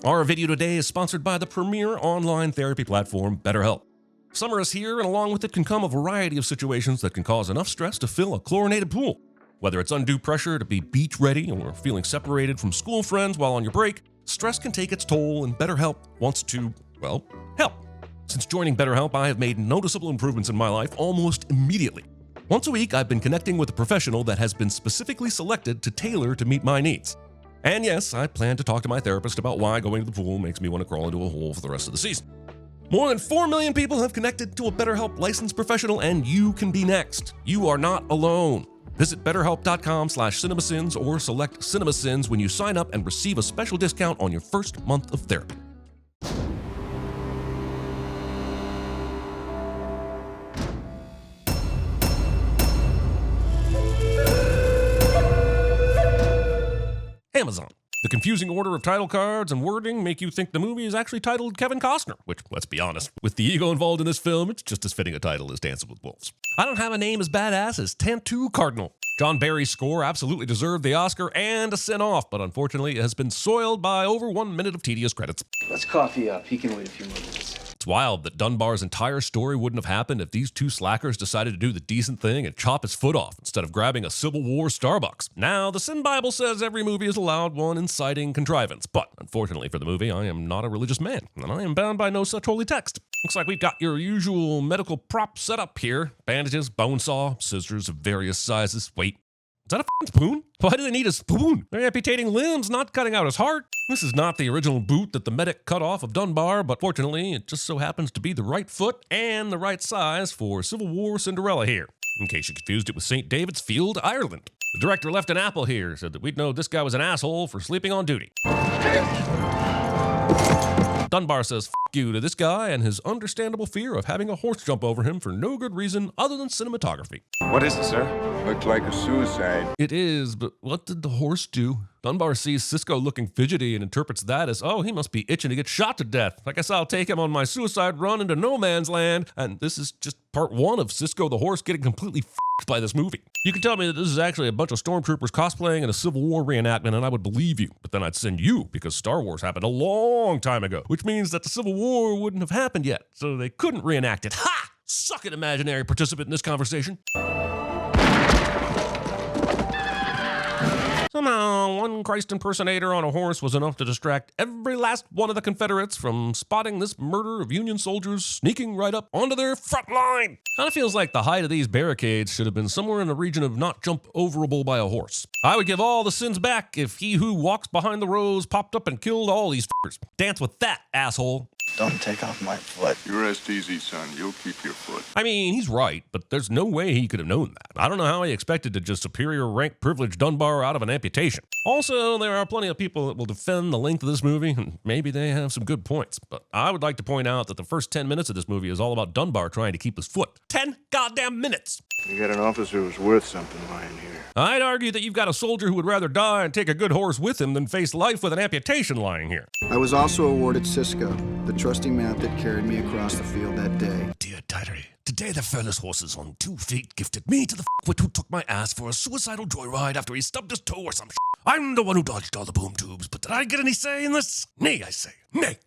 Our video today is sponsored by the premier online therapy platform, BetterHelp. Summer is here, and along with it can come a variety of situations that can cause enough stress to fill a chlorinated pool. Whether it's undue pressure to be beach ready or feeling separated from school friends while on your break, stress can take its toll, and BetterHelp wants to, well, help. Since joining BetterHelp, I have made noticeable improvements in my life almost immediately. Once a week, I've been connecting with a professional that has been specifically selected to tailor to meet my needs. And yes, I plan to talk to my therapist about why going to the pool makes me want to crawl into a hole for the rest of the season. More than 4 million people have connected to a BetterHelp licensed professional, and you can be next. You are not alone. Visit betterhelp.com/CinemaSins or select CinemaSins when you sign up and receive a special discount on your first month of therapy. Amazon. The confusing order of title cards and wording make you think the movie is actually titled Kevin Costner, which, let's be honest, with the ego involved in this film, it's just as fitting a title as Dancing with Wolves. I don't have a name as badass as Tattoo Cardinal. John Barry's score absolutely deserved the Oscar and a send-off, but unfortunately it has been soiled by over 1 minute of tedious credits. Let's coffee up. He can wait a few minutes. It's wild that Dunbar's entire story wouldn't have happened if these two slackers decided to do the decent thing and chop his foot off instead of grabbing a Civil War Starbucks. Now, the Sin Bible says every movie is allowed one inciting contrivance, but unfortunately for the movie, I am not a religious man, and I am bound by no such holy text. Looks like we've got your usual medical prop set up here. Bandages, bone saw, scissors of various sizes. Wait, is that a f***ing spoon? Why do they need a spoon? They're amputating limbs, not cutting out his heart. This is not the original boot that the medic cut off of Dunbar, but fortunately, it just so happens to be the right foot and the right size for Civil War Cinderella here, in case you confused it with St. David's Field, Ireland. The director left an apple here, said that we'd know this guy was an asshole for sleeping on duty. Dunbar says "F*** you" to this guy and his understandable fear of having a horse jump over him for no good reason other than cinematography. What is it, sir? Looked like a suicide. It is, but what did the horse do? Dunbar sees Cisco looking fidgety and interprets that as, oh, he must be itching to get shot to death. I guess I'll take him on my suicide run into no man's land. And this is just part one of Cisco the horse getting completely f***ed by this movie. You can tell me that this is actually a bunch of stormtroopers cosplaying in a Civil War reenactment and I would believe you. But then I'd send you because Star Wars happened a long time ago, which means that the Civil War wouldn't have happened yet. So they couldn't reenact it. Ha! Suck it, imaginary participant in this conversation. Somehow, one Christ impersonator on a horse was enough to distract every last one of the Confederates from spotting this murder of Union soldiers sneaking right up onto their front line. Kind of feels like the height of these barricades should have been somewhere in the region of not jump overable by a horse. I would give all the sins back if he who walks behind the rows popped up and killed all these f***ers. Dance with that, asshole. Don't take off my foot. You rest easy, son. You'll keep your foot. I mean, he's right, but there's no way he could have known that. I don't know how he expected to just superior rank privilege Dunbar out of an amputation. Also, there are plenty of people that will defend the length of this movie, and maybe they have some good points. But I would like to point out that the first 10 minutes of this movie is all about Dunbar trying to keep his foot. 10 goddamn minutes! You got an officer who's worth something lying here. I'd argue that you've got a soldier who would rather die and take a good horse with him than face life with an amputation lying here. I was also awarded Cisco, the trusty mount that carried me across the field that day. Dear diary, today the fearless horses on 2 feet gifted me to the f***wit who took my ass for a suicidal joyride after he stubbed his toe or some shit. I'm the one who dodged all the boom tubes, but did I get any say in this? Nay, I say. Nay.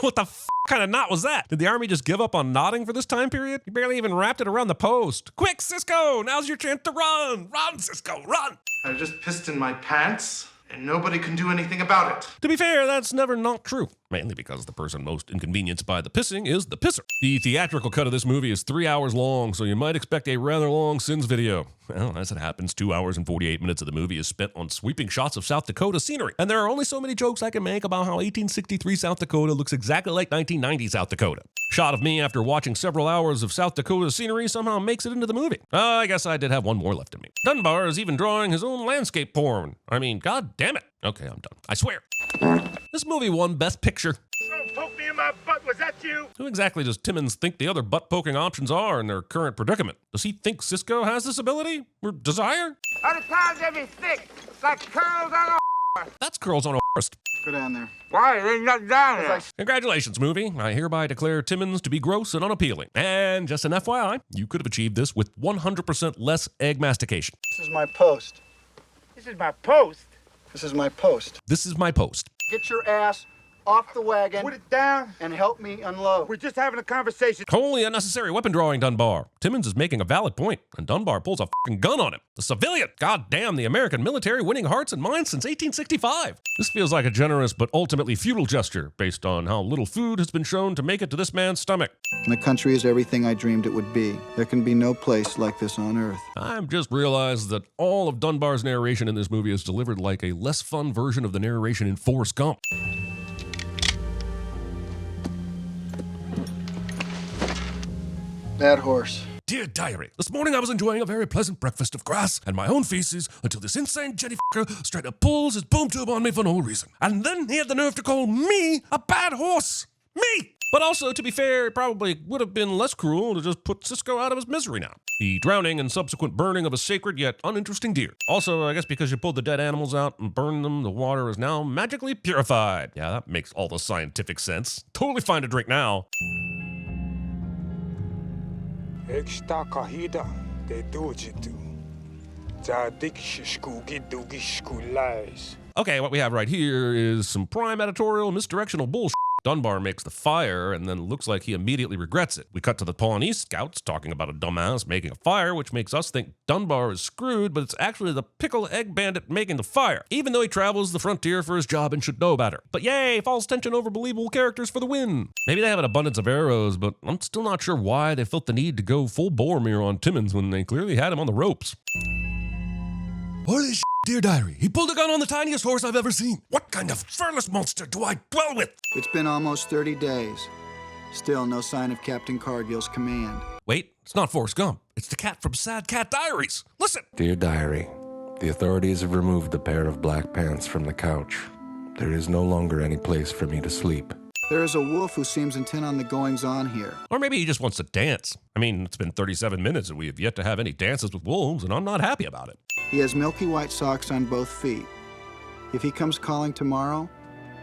What the f*** kind of knot was that? Did the army just give up on knotting for this time period? You barely even wrapped it around the post. Quick, Cisco! Now's your chance to run! Run, Cisco, run! I just pissed in my pants, and nobody can do anything about it. To be fair, that's never not true. Mainly because the person most inconvenienced by the pissing is the pisser. The theatrical cut of this movie is 3 hours long, so you might expect a rather long Sins video. Well, as it happens, 2 hours and 48 minutes of the movie is spent on sweeping shots of South Dakota scenery. And there are only so many jokes I can make about how 1863 South Dakota looks exactly like 1990 South Dakota. Shot of me after watching several hours of South Dakota scenery somehow makes it into the movie. I guess I did have one more left in me. Dunbar is even drawing his own landscape porn. I mean, god damn it. Okay, I'm done. I swear. This movie won Best Picture. Don't poke me in my butt, was that you? Who exactly does Timmons think the other butt-poking options are in their current predicament? Does he think Cisco has this ability? Or desire? Other times they be thick, like curls on a horse. That's curls on a horse. Go down there. Why? There's nothing down there. Congratulations, movie. I hereby declare Timmons to be gross and unappealing. And just an FYI, you could have achieved this with 100% less egg mastication. This is my post. This is my post. This is my post. This is my post. Get your ass off the wagon Put it down. and help me unload. We're just having a conversation. Wholly unnecessary weapon drawing, Dunbar. Timmons is making a valid point, and Dunbar pulls a fucking gun on him. The civilian! God damn, the American military winning hearts and minds since 1865. This feels like a generous but ultimately futile gesture, based on how little food has been shown to make it to this man's stomach. The country is everything I dreamed it would be. There can be no place like this on Earth. I've just realized that all of Dunbar's narration in this movie is delivered like a less fun version of the narration in Forrest Gump. Bad horse. Dear Diary, this morning I was enjoying a very pleasant breakfast of grass and my own feces until this insane Jenny fucker straight up pulls his boom tube on me for no reason. And then he had the nerve to call me a bad horse. Me! But also, to be fair, it probably would have been less cruel to just put Cisco out of his misery now. The drowning and subsequent burning of a sacred yet uninteresting deer. Also, I guess because you pulled the dead animals out and burned them, the water is now magically purified. Yeah, that makes all the scientific sense. Totally fine to drink now. Okay, what we have right here is some prime editorial misdirectional bullshit. Dunbar makes the fire and then looks like he immediately regrets it. We cut to the Pawnee scouts talking about a dumbass making a fire, which makes us think Dunbar is screwed, but it's actually the pickle egg bandit making the fire, even though he travels the frontier for his job and should know better. But yay, false tension over believable characters for the win. Maybe they have an abundance of arrows, but I'm still not sure why they felt the need to go full Boromir on Timmons when they clearly had him on the ropes. Holy shit, dear diary, he pulled a gun on the tiniest horse I've ever seen. What kind of furless monster do I dwell with? It's been almost 30 days. Still no sign of Captain Cargill's command. Wait, it's not Forrest Gump. It's the cat from Sad Cat Diaries. Listen. Dear Diary, the authorities have removed the pair of black pants from the couch. There is no longer any place for me to sleep. There is a wolf who seems intent on the goings-on here. Or maybe he just wants to dance. I mean, it's been 37 minutes and we have yet to have any dances with wolves, and I'm not happy about it. He has milky white socks on both feet. If he comes calling tomorrow,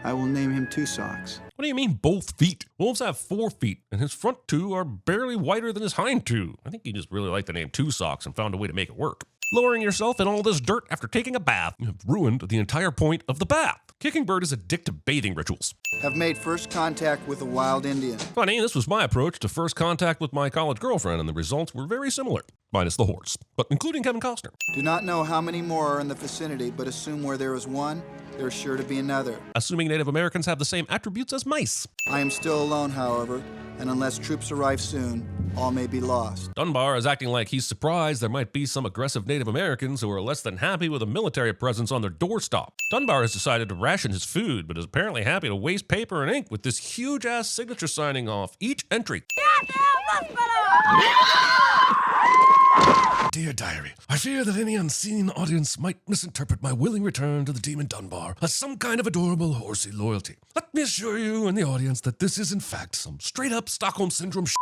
I will name him Two Socks. What do you mean, both feet? Wolves have 4 feet, and his front 2 are barely whiter than his hind 2. I think he just really liked the name Two Socks and found a way to make it work. Lowering yourself in all this dirt after taking a bath, you have ruined the entire point of the bath. Kickingbird is addicted to bathing rituals. Have made first contact with a wild Indian. Funny, this was my approach to first contact with my college girlfriend, and the results were very similar. Minus the horse, but including Kevin Costner. Do not know how many more are in the vicinity, but assume where there is one, there is sure to be another. Assuming Native Americans have the same attributes as mice. I am still alone, however, and unless troops arrive soon, all may be lost. Dunbar is acting like he's surprised there might be some aggressive Native Americans who are less than happy with a military presence on their doorstop. Dunbar has decided to ration his food, but is apparently happy to waste paper and ink with this huge-ass signature signing off each entry. Dear Diary, I fear that any unseen audience might misinterpret my willing return to the demon Dunbar as some kind of adorable horsey loyalty. Let me assure you and the audience that this is in fact some straight-up Stockholm Syndrome shit.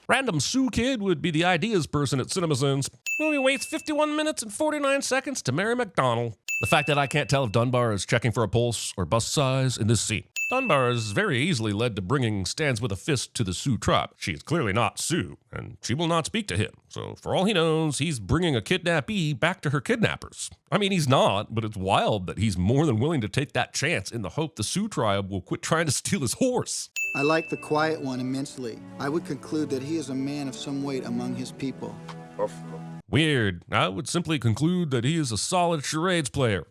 Random Sioux Kid would be the ideas person at CinemaSins. Movie waits 51 minutes and 49 seconds to Mary McDonnell. The fact that I can't tell if Dunbar is checking for a pulse or bust size in this scene. Dunbar is very easily led to bringing stands with a fist to the Sioux tribe. She is clearly not Sioux, and she will not speak to him. So for all he knows, he's bringing a kidnappee back to her kidnappers. I mean, he's not, but it's wild that he's more than willing to take that chance in the hope the Sioux tribe will quit trying to steal his horse. I like the quiet one immensely. I would conclude that he is a man of some weight among his people. Weird. I would simply conclude that he is a solid charades player.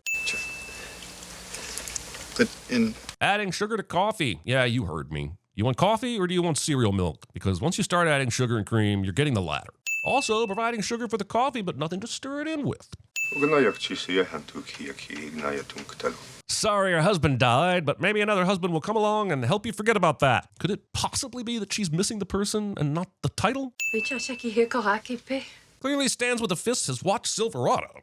But in... Adding sugar to coffee. Yeah, you heard me. You want coffee or do you want cereal milk? Because once you start adding sugar and cream, you're getting the latter. Also, providing sugar for the coffee, but nothing to stir it in with. Sorry your husband died, but maybe another husband will come along and help you forget about that. Could it possibly be that she's missing the person and not the title? Clearly stands with a fist has watched Silverado.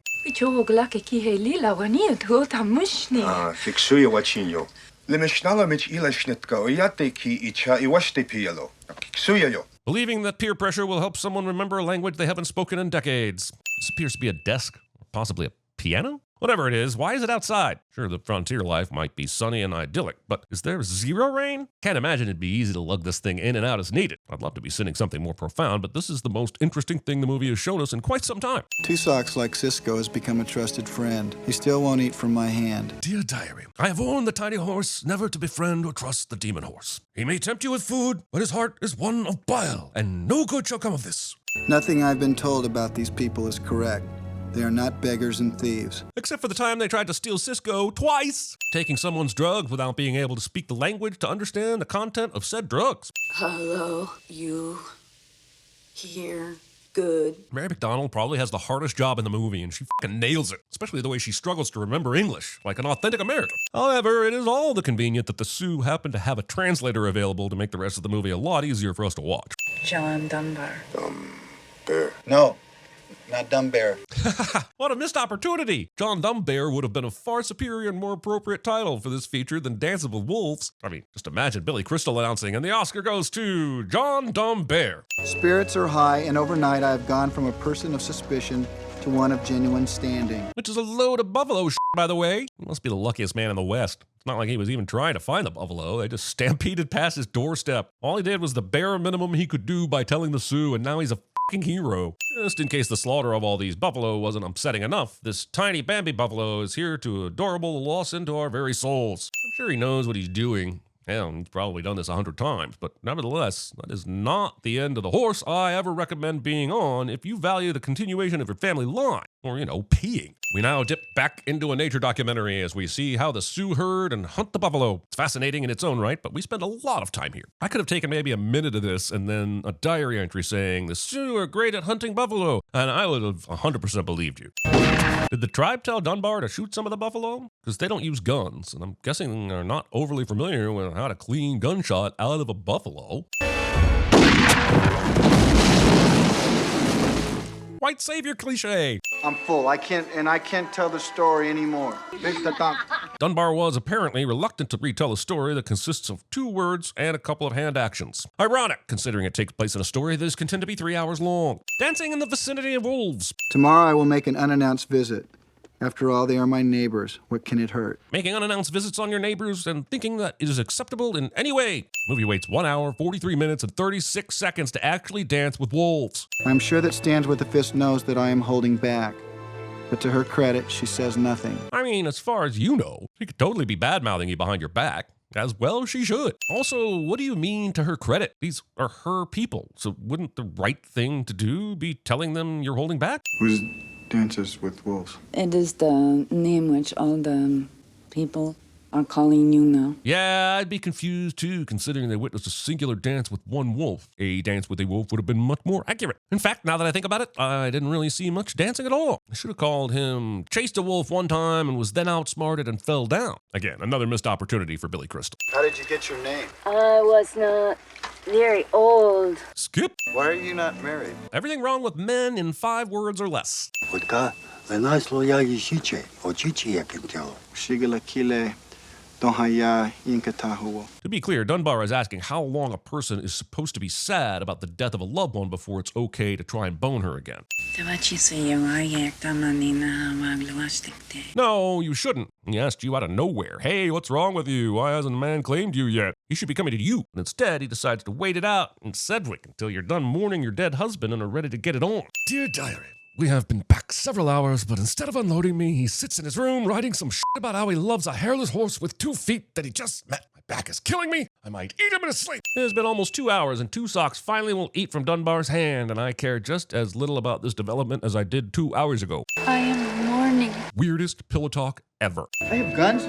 Believing that peer pressure will help someone remember a language they haven't spoken in decades. This appears to be a desk, or possibly a piano? Whatever it is, why is it outside? Sure, the frontier life might be sunny and idyllic, but is there zero rain? Can't imagine it'd be easy to lug this thing in and out as needed. I'd love to be sending something more profound, but this is the most interesting thing the movie has shown us in quite some time. Two Socks, like Cisco, has become a trusted friend. He still won't eat from my hand. Dear diary, I have warned the tiny horse never to befriend or trust the demon horse. He may tempt you with food, but his heart is one of bile, and no good shall come of this. Nothing I've been told about these people is correct. They are not beggars and thieves. Except for the time they tried to steal Cisco twice. Taking someone's drugs without being able to speak the language to understand the content of said drugs. Hello, you here? Good. Mary McDonnell probably has the hardest job in the movie, and she fucking nails it, especially the way she struggles to remember English, like an authentic American. However, it is all the convenient that the Sioux happen to have a translator available to make the rest of the movie a lot easier for us to watch. John Dunbar. Bear. No, not Dumb Bear. What a missed opportunity! John Dumbear would have been a far superior and more appropriate title for this feature than Dancing with Wolves. I mean, just imagine Billy Crystal announcing, and the Oscar goes to John Dumbear. Spirits are high, and overnight I have gone from a person of suspicion to one of genuine standing. Which is a load of buffalo shit, by the way. He must be the luckiest man in the West. It's not like he was even trying to find the buffalo. They just stampeded past his doorstep. All he did was the bare minimum he could do by telling the Sioux, and now he's a fucking hero. Just in case the slaughter of all these buffalo wasn't upsetting enough, this tiny Bambi buffalo is here to adorable loss into our very souls. I'm sure he knows what he's doing. Hell, he's probably done this 100 times, but nevertheless, that is not the end of the horse I ever recommend being on if you value the continuation of your family line, or, peeing. We now dip back into a nature documentary as we see how the Sioux herd and hunt the buffalo. It's fascinating in its own right, but we spend a lot of time here. I could have taken maybe a minute of this and then a diary entry saying, the Sioux are great at hunting buffalo, and I would have 100% believed you. Did the tribe tell Dunbar to shoot some of the buffalo? Because they don't use guns, and I'm guessing they're not overly familiar with how to clean gunshot out of a buffalo. White savior cliche. I'm full. I can't tell the story anymore. Dunbar was apparently reluctant to retell a story that consists of 2 words and a couple of hand actions. Ironic, considering it takes place in a story that is content to be 3 hours long. Dancing in the vicinity of wolves. Tomorrow I will make an unannounced visit. After all, they are my neighbors. What can it hurt? Making unannounced visits on your neighbors and thinking that it is acceptable in any way. Movie waits 1 hour, 43 minutes, and 36 seconds to actually dance with wolves. I'm sure that Stands with the Fist knows that I am holding back. But to her credit, she says nothing. I mean, as far as you know, she could totally be bad-mouthing you behind your back. As well she should. Also, what do you mean to her credit? These are her people, so wouldn't the right thing to do be telling them you're holding back? Who's Dances with Wolves? It is the name which all the people are calling you now. Yeah, I'd be confused too, considering they witnessed a singular dance with one wolf. A dance with a wolf would have been much more accurate. In fact, now that I think about it, I didn't really see much dancing at all. I should have called him chased a wolf one time and was then outsmarted and fell down. Again, another missed opportunity for Billy Crystal. How did you get your name? I was not very old. Skip. Why are you not married? Everything wrong with men in 5 words or less. Shigalakile. To be clear, Dunbar is asking how long a person is supposed to be sad about the death of a loved one before it's okay to try and bone her again. No, you shouldn't. He asked you out of nowhere. Hey, what's wrong with you? Why hasn't a man claimed you yet? He should be coming to you. And instead, he decides to wait it out in Sedgwick until you're done mourning your dead husband and are ready to get it on. Dear diary, we have been back several hours, but instead of unloading me, he sits in his room writing some shit about how he loves a hairless horse with 2 feet that he just met. My back is killing me. I might eat him in his sleep. It has been almost 2 hours, and 2 Socks finally will eat from Dunbar's hand, and I care just as little about this development as I did 2 hours ago. I am mourning. Weirdest pillow talk ever. I have guns.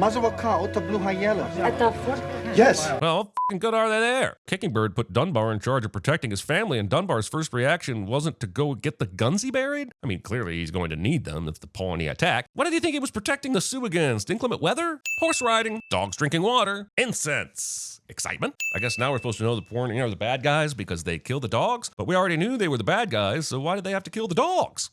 At the foot. Yes. Well, how f***ing good are they there? Kicking Bird put Dunbar in charge of protecting his family, and Dunbar's first reaction wasn't to go get the guns he buried? I mean, clearly he's going to need them if the Pawnee attack. What did you think he was protecting the Sioux against? Inclement weather? Horse riding? Dogs drinking water? Incense? Excitement? I guess now we're supposed to know the Pawnee are the bad guys because they killed the dogs? But we already knew they were the bad guys, so why did they have to kill the dogs?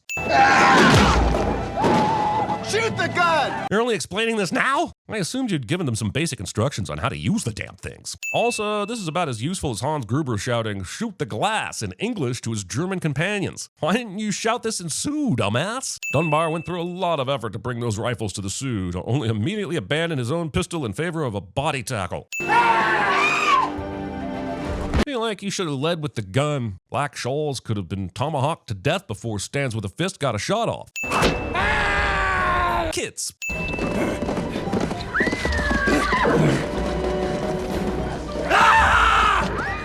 Shoot the gun! You're only explaining this now? I assumed you'd given them some basic instructions on how to use the damn things. Also, this is about as useful as Hans Gruber shouting, "Shoot the glass" in English to his German companions. Why didn't you shout this in Sioux, dumbass? Dunbar went through a lot of effort to bring those rifles to the Sioux, to only immediately abandon his own pistol in favor of a body tackle. I feel like he should have led with the gun. Black Shawls could have been tomahawked to death before Stands with a Fist got a shot off. Kids.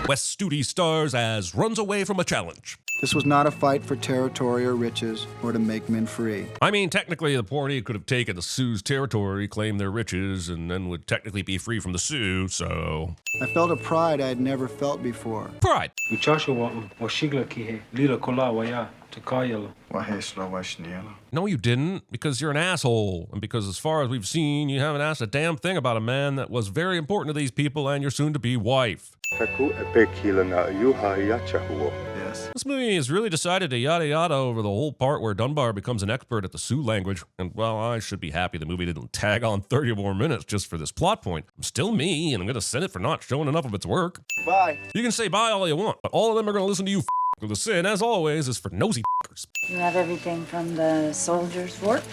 Wes Studi stars as runs away from a challenge. This was not a fight for territory or riches or to make men free. I mean, technically, the party could have taken the Sioux's territory, claimed their riches, and then would technically be free from the Sioux, so... I felt a pride I had never felt before. Pride. No, you didn't, because you're an asshole, and because as far as we've seen, you haven't asked a damn thing about a man that was very important to these people and your soon-to-be wife. Yes. This movie has really decided to yada yada over the whole part where Dunbar becomes an expert at the Sioux language, and well, I should be happy the movie didn't tag on 30 more minutes just for this plot point. I'm still me, and I'm gonna send it for not showing enough of its work. Bye. You can say bye all you want, but all of them are gonna listen to you f***. The sin, as always, is for nosy f***ers. You have everything from the soldiers' fort?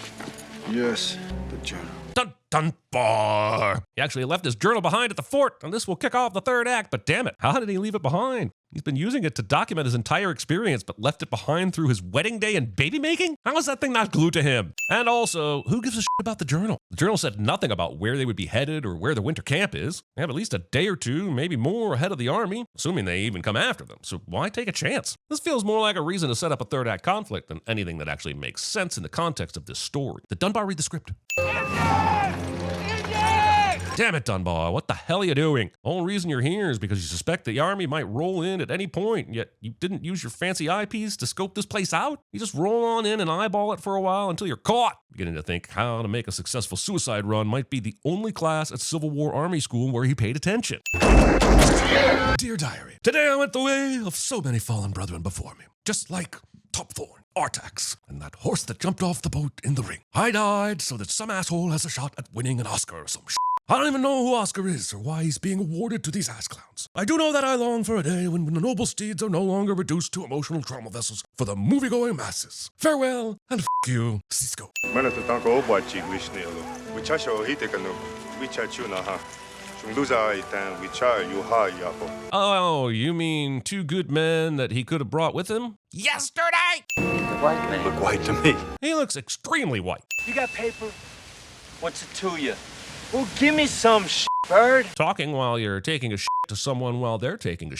Yes, the journal. Dun Dunbar! He actually left his journal behind at the fort, and this will kick off the third act, but damn it, how did he leave it behind? He's been using it to document his entire experience, but left it behind through his wedding day and baby making? How is that thing not glued to him? And also, who gives a shit about the journal? The journal said nothing about where they would be headed or where the winter camp is. They have at least a day or two, maybe more, ahead of the army, assuming they even come after them, so why take a chance? This feels more like a reason to set up a third act conflict than anything that actually makes sense in the context of this story. Did Dunbar read the script? Damn it, Dunbar, what the hell are you doing? The whole reason you're here is because you suspect the army might roll in at any point, yet you didn't use your fancy eyepiece to scope this place out? You just roll on in and eyeball it for a while until you're caught. Beginning to think how to make a successful suicide run might be the only class at Civil War Army School where he paid attention. Dear Diary, today I went the way of so many fallen brethren before me, just like Topthorn, Artax, and that horse that jumped off the boat in the ring. I died so that some asshole has a shot at winning an Oscar or some shit. I don't even know who Oscar is or why he's being awarded to these ass clowns. I do know that I long for a day when the noble steeds are no longer reduced to emotional trauma vessels for the movie-going masses. Farewell, and f*** you, Cisco. Oh, you mean two good men that he could have brought with him? Yesterday! White man. Look white to me. He looks extremely white. You got paper? What's it to you? Well, give me some bird. Talking while you're taking a to someone while they're taking a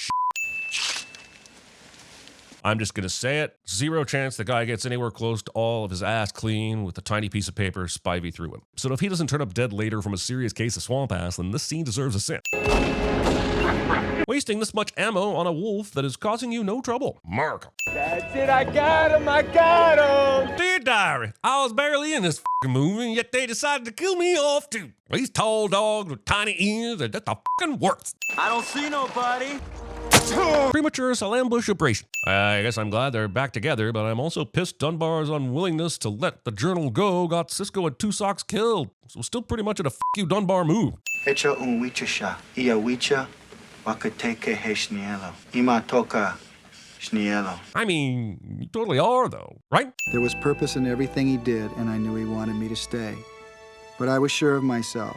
I'm just gonna say it. Zero chance the guy gets anywhere close to all of his ass clean with a tiny piece of paper spivey through him. So if he doesn't turn up dead later from a serious case of swamp ass, then this scene deserves a sin. Wasting this much ammo on a wolf that is causing you no trouble. Mark. That's it, I got him. Dear Diary, I was barely in this movie, and yet they decided to kill me off too. These tall dogs with tiny ears are just the worst. I don't see nobody. Premature Salambush abrasion. I guess I'm glad they're back together, but I'm also pissed Dunbar's unwillingness to let the journal go got Cisco and Two Socks killed. So still pretty much at a f*** you Dunbar move. Hecha un wichasha. Ia wicha wakateke he shnielo. Ima toka shnielo. I mean, you totally are though, right? There was purpose in everything he did, and I knew he wanted me to stay. But I was sure of myself.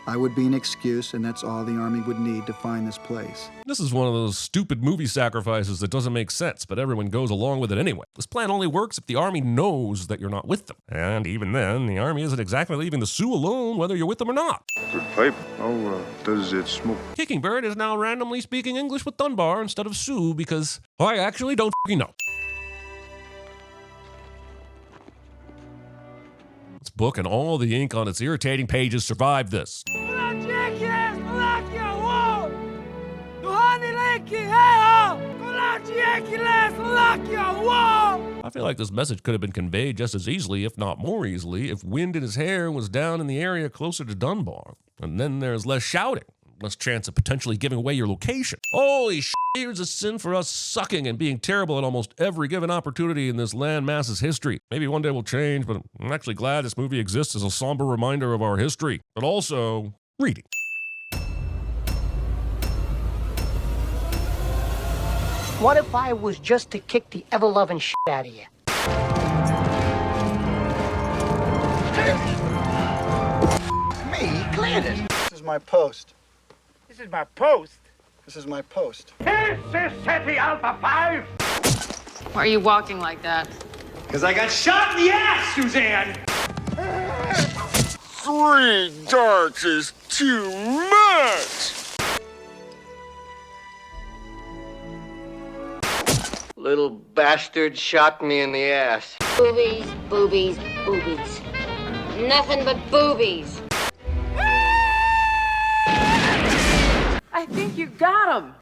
I would be an excuse, and that's all the army would need to find this place. This is one of those stupid movie sacrifices that doesn't make sense, but everyone goes along with it anyway. This plan only works if the army knows that you're not with them. And even then, the army isn't exactly leaving the Sioux alone whether you're with them or not. Good pipe. How does it smoke? Kicking Bird is now randomly speaking English with Dunbar instead of Sioux because I actually don't f***ing know. This book and all the ink on its irritating pages survived this. I feel like this message could have been conveyed just as easily, if not more easily, if wind in his hair was down in the area closer to Dunbar. And then there's less shouting. less chance of potentially giving away your location. Holy shit, here's a sin for us sucking and being terrible at almost every given opportunity in this landmass's history. Maybe one day we'll change, but I'm actually glad this movie exists as a somber reminder of our history. But also, reading. What if I was just to kick the ever-loving shit out of you? Me, cleared it. This is my post. This is my post. This is my post. This is City Alpha 5. Why are you walking like that? Because I got shot in the ass, Suzanne! 3 darts is too much. Little bastard shot me in the ass. Boobies, boobies, boobies. Nothing but boobies. I think you got him.